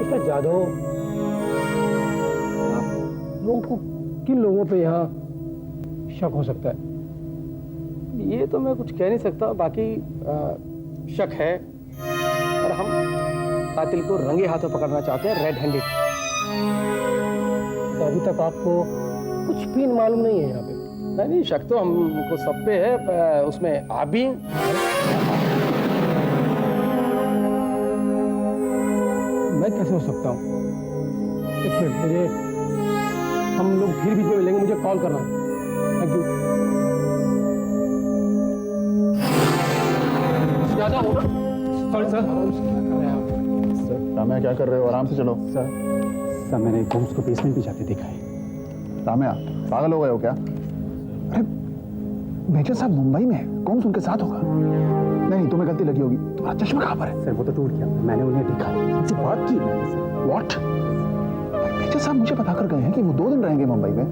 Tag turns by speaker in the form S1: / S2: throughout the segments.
S1: Mister Jadhav, लोगों को किन लोगों पे यहाँ शक हो सकता है?
S2: ये तो मैं कुछ कह नहीं सकता, बाकी शक है और हम कातिल को रंगे हाथों पकड़ना चाहते हैं, रेड हैंडेड।
S1: तो अभी तक आपको कुछ भी मालूम नहीं है यहाँ पे?
S2: नहीं, शक तो हमको सब पे है, उसमें आप भी।
S1: मैं कैसे हो सकता हूँ? एक मिनट, मुझे, हम लोग फिर बीच में मिलेंगे, मुझे कॉल करना है। Thank you. ज़्यादा हो सॉरी सर।
S3: सर रामया क्या कर रहे हो? आराम से चलो।
S1: सर मैंने गोम्स को बेसमेंट भी जाते देखा है।
S3: रामया पागल हो गए हो क्या?
S4: अरे मेजर साहब मुंबई में है, गोम्स उनके साथ होगा। नहीं, तुम्हें गलती लगी होगी। तुम्हारा चश्मा कहाँ पर है?
S1: सर वो तो टूट गया, मैंने उन्हें देखा है, उनसे बात की मैंने सर।
S4: व्हाट? मेजर साहब मुझे बता कर गए हैं कि वो 2 दिन रहेंगे मुंबई में।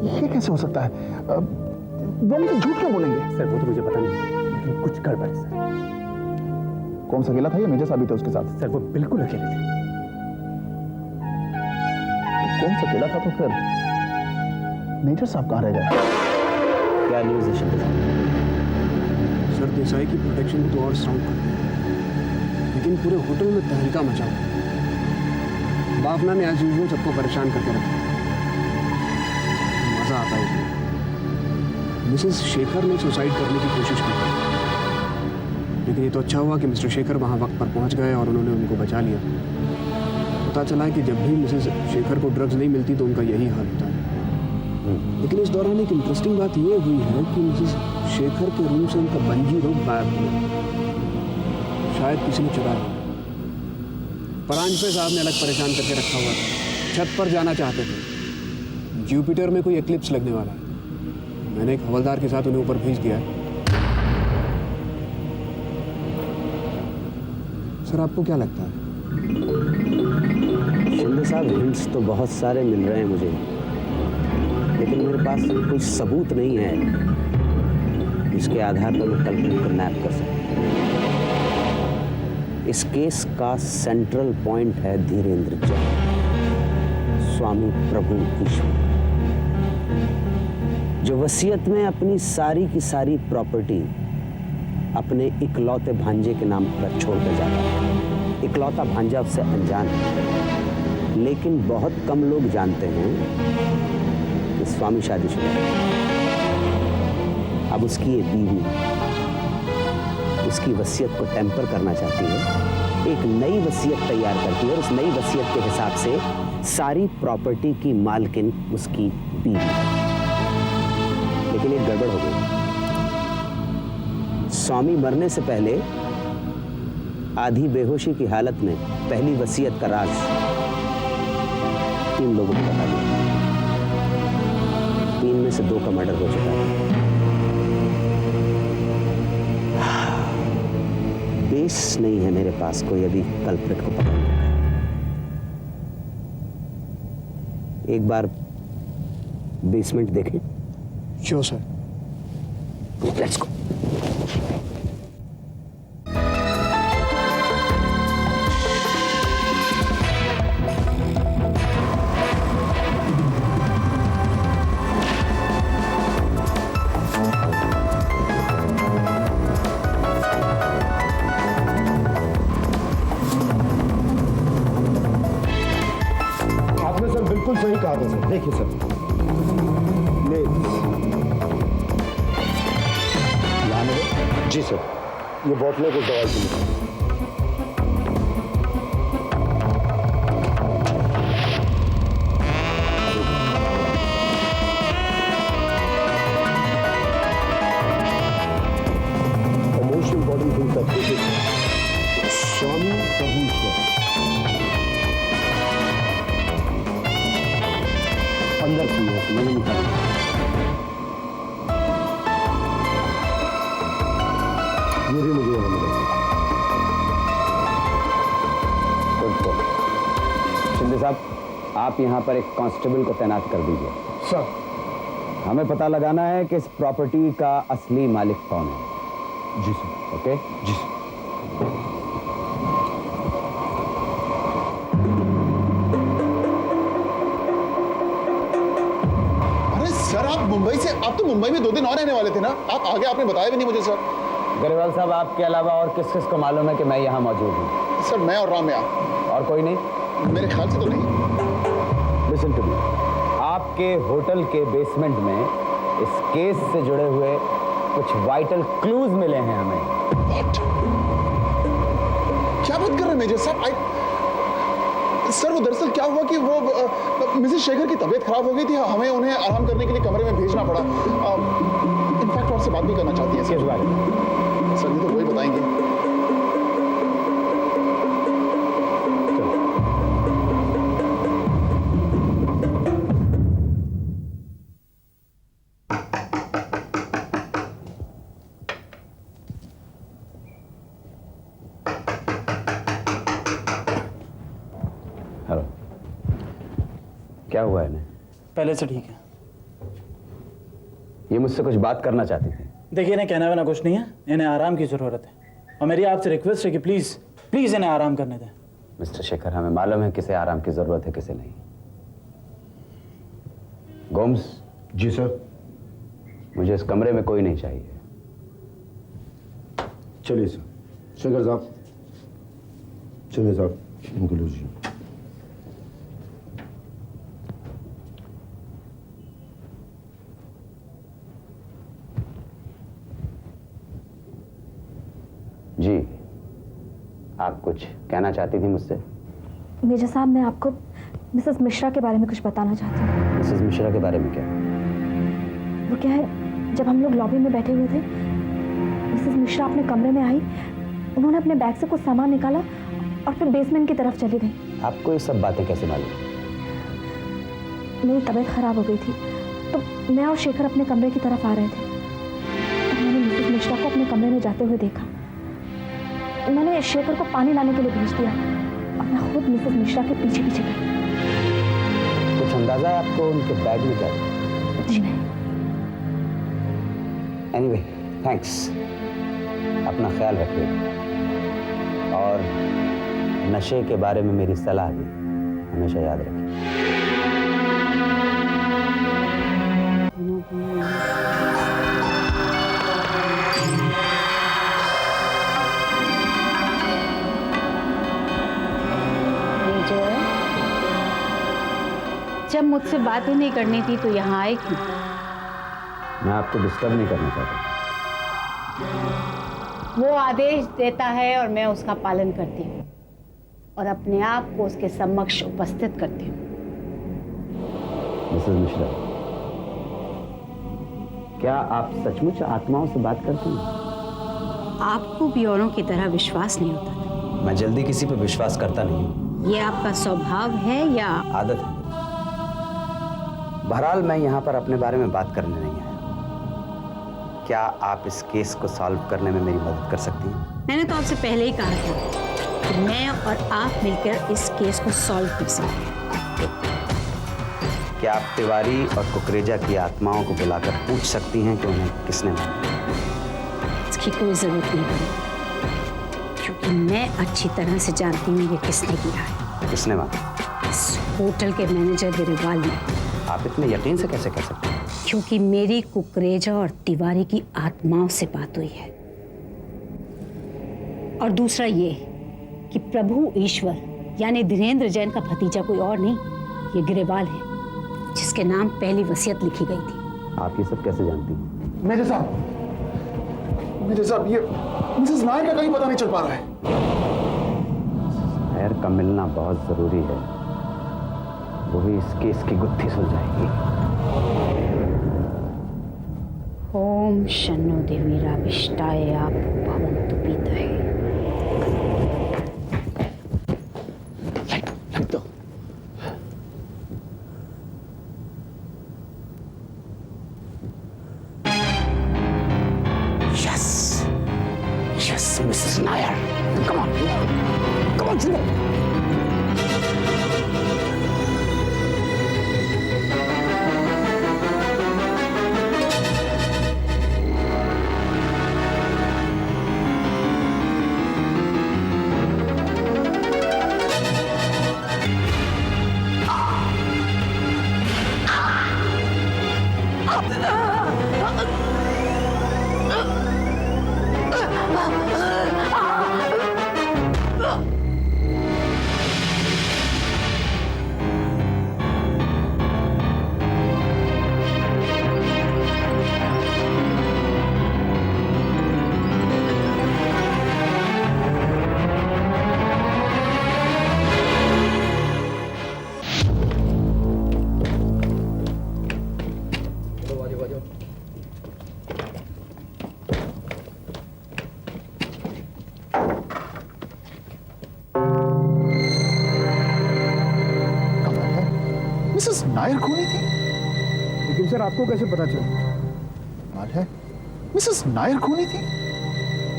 S4: ये कैसे हो सकता है? वो मुझे झूठ क्यों बोलेंगे?
S1: सर वो तो मुझे पता नहीं, लेकिन कुछ गड़बड़ है सर।
S4: गोम्स अकेला था या मेजर साहब भी थे उसके साथ?
S1: सर वो बिल्कुल अकेले थे।
S4: गोम्स अकेला था तो फिर मेजर साहब कहाँ रह गए?
S5: क्या न्यूज़ है शिंदे साहब?
S6: सर देसाई की प्रोटेक्शन तो और स्ट्रांग कर दी, लेकिन पूरे होटल में तहलका मचा हुआ। बाफना ने एज यूजुअल सबको परेशान करके रखा। मजा आता है इसमें। मिसेस शेखर ने सुसाइड करने की कोशिश की, लेकिन ये तो अच्छा हुआ कि मिस्टर शेखर वहाँ वक्त पर पहुँच गए और उन्होंने उनको बचा लिया। पता चला है कि जब भी मिसेस शेखर को ड्रग्स नहीं मिलती तो उनका यही हाल होता है। लेकिन इस दौरान एक इंटरेस्टिंग बात ये हुई है कि मिसेस शेखर के रूम से उनका बंजी रोग गायब हुआ। शायद किसी ने चुराया। परांजपे साहब ने अलग परेशान करके रखा हुआ था। छत पर जाना चाहते थे। जुपिटर में कोई एक्लिप्स लगने वाला है। मैंने एक हवलदार के साथ उन्हें ऊपर भेज दिया है। सर आपको क्या लगता है?
S5: शिंदे साहब हिंट्स तो बहुत सारे मिल रहे हैं मुझे, लेकिन मेरे पास कोई सबूत नहीं है जिसके आधार पर मैं कल्प्रिट को नैप कर सकूं। इस केस का सेंट्रल पॉइंट है धीरेन्द्र जैन, स्वामी प्रभु ईश्वर, जो वसीयत में अपनी सारी की सारी प्रॉपर्टी अपने इकलौते भांजे के नाम पर छोड़ कर जाता है। इकलौता भांजा उससे अनजान है, लेकिन बहुत कम लोग जानते हैं कि स्वामी शादीशुदा है। अब उसकी ये बीवी उसकी वसीयत को टेम्पर करना चाहती है, एक नई वसीयत तैयार करती है और उस नई वसीयत के हिसाब से सारी प्रॉपर्टी की मालकिन उसकी बीवी। लेकिन एक गड़बड़ हो गई। स्वामी मरने से पहले आधी बेहोशी की हालत में पहली वसीयत का राज 3 लोगों को बता दिया। 3 में से 2 का मर्डर हो चुका है। बेस नहीं है मेरे पास कोई अभी कल्प्रिट को पकड़ने का। एक बार बेसमेंट देखें?
S6: Sure sir.
S5: Let's go.
S1: बिल्कुल सही कहा था सर। देखिए सर, जी सर, ये बोतलें कुछ दवाई की हैं। मोस्ट इंपॉर्टेंट थिंग सर, देखिए स्वामी प्रभु ईश्वर अंदर की है, मैंने निकाला। ये भी मुझे मिला।
S5: शिंदे साहब, आप यहाँ पर एक कांस्टेबल को तैनात कर दीजिए।
S1: सर,
S5: हमें पता लगाना है कि इस प्रॉपर्टी का असली मालिक कौन है।
S1: जी सर।
S5: ओके?
S1: जी सर।
S4: मुंबई से? आप तो मुंबई में 2 दिन और रहने वाले थे ना? आप आगे आपने बताया भी नहीं मुझे सर।
S5: ग्रेवाल साहब, आपके अलावा और किस किस को मालूम है कि मैं यहाँ मौजूद हूँ?
S4: सर मैं और राम्या।
S5: और कोई नहीं?
S4: मेरे ख्याल से तो नहीं।
S5: लिसन टू मी, आपके होटल के बेसमेंट में इस केस से जुड़े हुए कुछ वाइटल क्लूज मिले हैं हमें।
S4: What? क्या बात कर रहे हैं मेजर साहब? सर वो दरअसल क्या हुआ कि वो मिसेस शेखर की तबीयत खराब हो गई थी, हमें उन्हें आराम करने के लिए कमरे में भेजना पड़ा। इनफैक्ट आपसे बात भी करना चाहती है
S5: किस बारे में?
S4: सर ये तो वही बताएंगे।
S5: हेलो, क्या हुआ इन्हें?
S7: पहले से ठीक है।
S5: ये मुझसे कुछ बात करना चाहती थी।
S7: देखिए, इन्हें कहना वाना कुछ नहीं है, इन्हें आराम की ज़रूरत है और मेरी आपसे रिक्वेस्ट है कि प्लीज़ प्लीज़ इन्हें आराम करने दें।
S5: मिस्टर शेखर, हमें मालूम है किसे आराम की ज़रूरत है, किसे नहीं। गोम्स।
S3: जी सर।
S5: मुझे इस कमरे में कोई नहीं चाहिए।
S3: चलिए सर। शेखर साहब, चलिए साहब, इनको लीजिए।
S5: जी, आप कुछ कहना चाहती थी मुझसे?
S8: मेजर साहब, मैं आपको मिसेस मिश्रा के बारे में कुछ बताना चाहती हूँ।
S5: मिसेस मिश्रा के बारे में क्या?
S8: वो क्या है, जब हम लोग लॉबी में बैठे हुए थे, मिसेस मिश्रा अपने कमरे में आई, उन्होंने अपने बैग से कुछ सामान निकाला और फिर बेसमेंट की तरफ चली गई।
S5: आपको ये सब बातें कैसे मालूम?
S8: मेरी तबीयत खराब हो गई थी तो मैं और शेखर अपने कमरे की तरफ आ रहे थे और मैंने मिसेस मिश्रा को अपने कमरे में जाते हुए देखा। मैंने शेखर को पानी लाने के लिए भेज दिया और मैं खुद मिसेस मिश्रा के पीछे पीछे गई।
S5: कुछ अंदाजा है आपको उनके बैग में क्या था?
S8: जी नहीं।
S5: Anyway, thanks. अपना ख्याल रखिए और नशे के बारे में मेरी सलाह भी हमेशा याद रखिए।
S9: जब मुझसे बात ही नहीं करनी थी तो यहाँ आए क्यों?
S5: मैं आपको डिस्टर्ब नहीं करना चाहता।
S9: वो आदेश देता है और मैं उसका पालन करती हूँ और अपने आप को उसके समक्ष उपस्थित करती हूँ।
S5: मिसेस मिश्रा, क्या आप सचमुच आत्माओं से बात करती हैं?
S9: आपको भी औरों की तरह विश्वास नहीं होता?
S5: मैं जल्दी किसी पर विश्वास करता नहीं हूँ।
S9: ये आपका स्वभाव है या
S5: आदत है। बहरहाल, मैं यहाँ पर अपने बारे में बात करने नहीं आया। क्या आप इस केस को सॉल्व करने में मेरी मदद कर सकती हैं?
S9: मैंने तो आपसे पहले ही कहा था कि मैं और आप मिलकर इस केस को सॉल्व कर सकते हैं।
S5: क्या आप तिवारी और कुकरेजा की आत्माओं को बुलाकर पूछ सकती हैं कि उन्हें किसने मारा?
S9: इसकी कोई जरूरत नहीं पड़ी क्योंकि मैं अच्छी तरह से जानती हूँ ये किसने किया है।
S5: किसने मारा?
S9: इस होटल के मैनेजर गिरिवाल ने।
S5: आप इतने यकीन से कैसे कह सकते हैं?
S9: क्योंकि मेरी कुकरेजा और तिवारी की आत्माओं से बात हुई है। और दूसरा ये कि प्रभु ईश्वर यानी धीरेन्द्र जैन का भतीजा कोई और नहीं, ये गिरिवाल है जिसके नाम पहली वसीयत लिखी गई थी।
S5: आप ये सब कैसे जानती हैं?
S4: मेजर साहब, ये मिसेस नायर का कहीं पता नहीं चल पा रहा है।
S5: नायर का मिलना बहुत जरूरी है, वही इस केस की गुत्थी सुलझाएगी।
S9: ओम शन्नो देवीराविष्टाय आप भवन्तु पीतये।
S5: Yes, Mrs. Nair. Come on, Jimmy.
S4: Mrs Nair खूनी थी?
S6: लेकिन सर आपको कैसे पता चला?
S4: कमाल है, मिसेस नायर खूनी थी?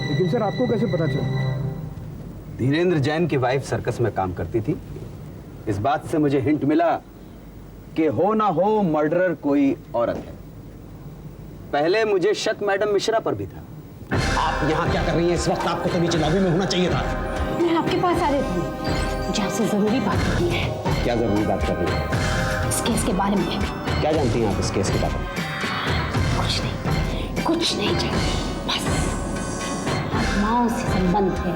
S6: लेकिन सर आपको कैसे पता चला?
S5: धीरेन्द्र जैन की वाइफ सर्कस में काम करती थी। इस बात से मुझे हिंट मिला कि हो ना हो मर्डरर कोई औरत है। पहले मुझे शक मैडम मिश्रा पर भी था। आप यहाँ क्या कर रही हैं इस वक्त? आपको तो नीचे लॉबी में होना चाहिए था।
S9: मैं आपके पास आ रही थी, मुझे आपसे जरूरी बात करनी है।
S5: क्या जरूरी बात कर रही है?
S9: इस केस के बारे में।
S5: क्या जानती हैं आप इस केस के बारे में?
S9: कुछ नहीं जानती, बस आत्माओं से संबंध है।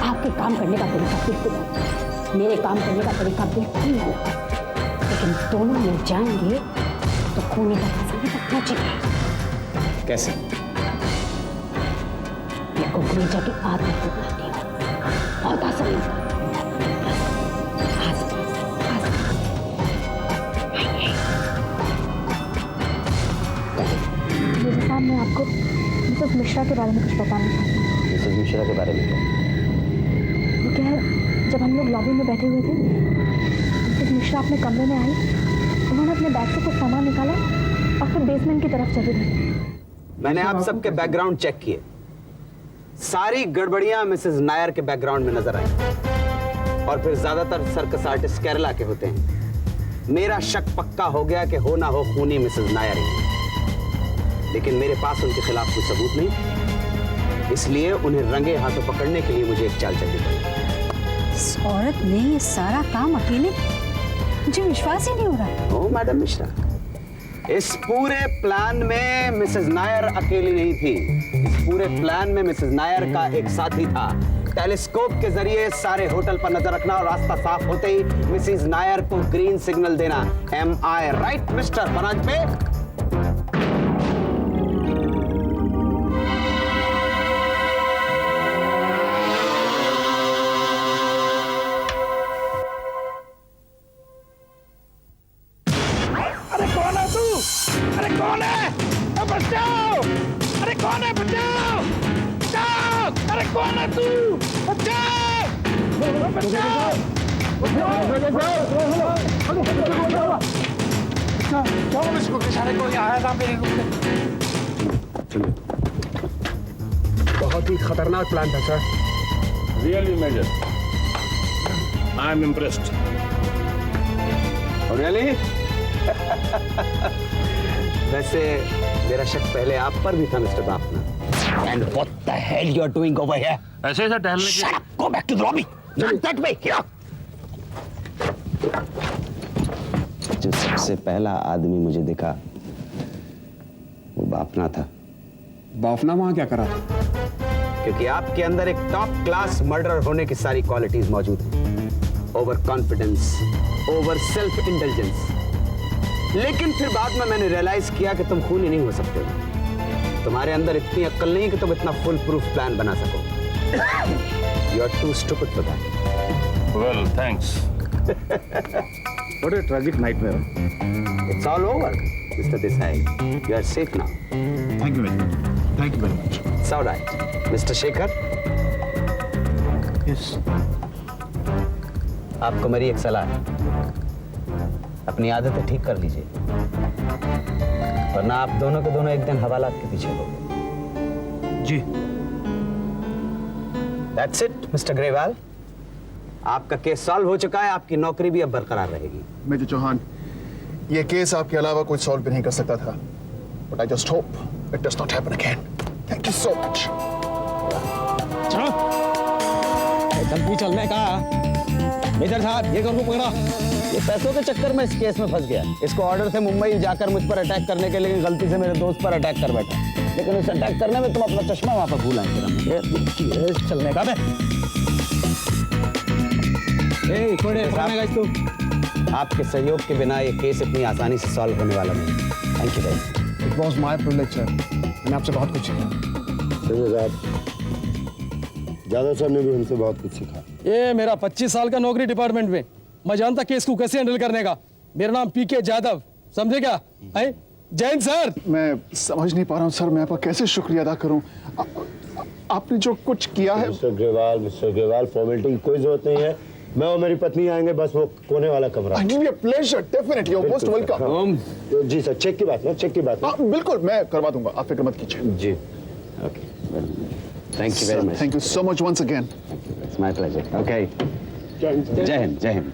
S9: आपके काम करने का तरीका बिल्कुल अलग, मेरे काम करने का तरीका बिल्कुल अलग, लेकिन दोनों मिल जाएंगे तो खूनी का फसाने तक पहुंचेंगे।
S5: कैसे?
S9: ये कुकड़ी जाके आदत बनाती हूँ, बहुत आसान होता है।
S8: मेरे साहब, मैं आपको मिसेस मिश्रा के बारे में कुछ बताना चाहती हूँ।
S5: मिसेस मिश्रा के बारे में क्या?
S8: वो क्या है, जब हम लोग लॉबी में बैठे हुए थे, मिसेस मिश्रा अपने कमरे में आई, उन्होंने अपने बैग से कुछ सामान निकाला और फिर बेसमेंट की तरफ चली गई।
S5: मैंने आप सबके बैकग्राउंड चेक किए, सारी गड़बड़ियां मिसेस नायर के बैकग्राउंड में नजर आई, और फिर ज्यादातर सर्कस आर्टिस्ट केरला के होते हैं। मेरा शक पक्का हो गया कि हो ना हो खूनी मिसेस नायर ही, लेकिन मेरे पास उनके खिलाफ कोई सबूत नहीं, इसलिए उन्हें रंगे हाथों पकड़ने के लिए मुझे एक चाल चलनी पड़ी।
S9: इस औरत ने ये सारा काम अकेले, मुझे विश्वास ही नहीं हो रहा।
S5: ओ मैडम मिश्रा, इस पूरे प्लान में मिसेस नायर अकेली नहीं थी। इस पूरे प्लान में मिसेस नायर का एक साथी था। टेलीस्कोप के जरिए सारे होटल पर नजर रखना और रास्ता साफ होते ही मिसेस नायर को ग्रीन सिग्नल देना। एम आई राइट मिस्टर बनाजपे?
S6: बहुत ही खतरनाक प्लान था sir.
S1: Really, Major. I'm impressed.
S5: Really? वैसे मेरा शक पहले आप पर भी था mister Bapna. And what the hell you are doing over here?
S1: ऐसे ऐसा टहलने के
S5: Shut up! Go back to the lobby. Not that way. Here. जो सबसे पहला आदमी मुझे दिखा वो बापना था।
S6: बाफना वहां क्या करा था?
S5: क्योंकि आपके अंदर एक टॉप क्लास मर्डरर होने की सारी क्वालिटीज मौजूद हैं। Over confidence, over self intelligence. लेकिन फिर बाद में मैंने रियलाइज किया कि तुम खूनी नहीं हो सकते। तुम्हारे अंदर इतनी अक्ल नहीं कि तुम इतना फुल प्रूफ प्लान बना सको। You are too stupid for that.
S1: Well, thanks.
S6: What a tragic nightmare.
S5: It's all over, Mr. Desai. You are safe now.
S4: Thank you very much. Thank you very much.
S5: It's all right. Mr. Shekhar?
S6: Yes.
S5: आपको मेरी एक सलाह है। अपनी आदतें ठीक कर लीजिए, वरना आप दोनों के दोनों एक दिन हवालात के पीछे हो।
S6: जी।
S5: That's it, Mr. ग्रेवाल। आपका केस सॉल्व हो चुका है, आपकी नौकरी भी अब बरकरार रहेगी।
S4: मेजर चौहान, ये केस आपके अलावा कोई सॉल्व भी नहीं कर सकता था। But I just hope it does not happen again. Thank you so much.
S1: धमकी चलने का। मेजर साहब, ये को पकड़ा।
S5: ये पैसों के चक्कर में इस केस में फंस गया। इसको ऑर्डर थे मुंबई जाकर मुझ पर अटैक करने के, लेकिन गलती से मेरे दोस्त पर अटैक कर बैठा। लेकिन उस अटैक करने में तुम अपना चश्मा वहां पर भूला चलने का। आपके सहयोग के बिना ये केस इतनी आसानी से सॉल्व होने वाला नहीं। Thank you guys.
S6: It was my privilege, sir. मैंने आपसे बहुत कुछ सीखा।
S3: जादव सर ने भी हमसे बहुत कुछ सीखा।
S1: ये मेरा 25 साल का नौकरी डिपार्टमेंट में, मैं जानता केस को कैसे हैंडल करने का। मेरा नाम पीके जादव, समझे क्या? जैन सर।
S4: मैं समझ नहीं पा रहा हूँ सर, मैं आपका कैसे शुक्रिया अदा करूँ। आपने जो कुछ किया है।
S3: मिस्टर ग्रेवाल, फॉर्मेलिटी की कोई जरूरत नहीं है। मैं और मेरी पत्नी आएंगे, बस वो कोने वाला कमरा।
S4: I give you pleasure, definitely, you most welcome.
S3: जी सर, चेक की बात ना, चेक की बात ना।
S4: बिल्कुल, मैं करवा दूंगा, आप फिक्र मत कीजिए।
S3: जी, okay, thank you very much.
S4: Thank you so much once again.
S5: It's my pleasure. Okay, Jai Hind, जय हिंद।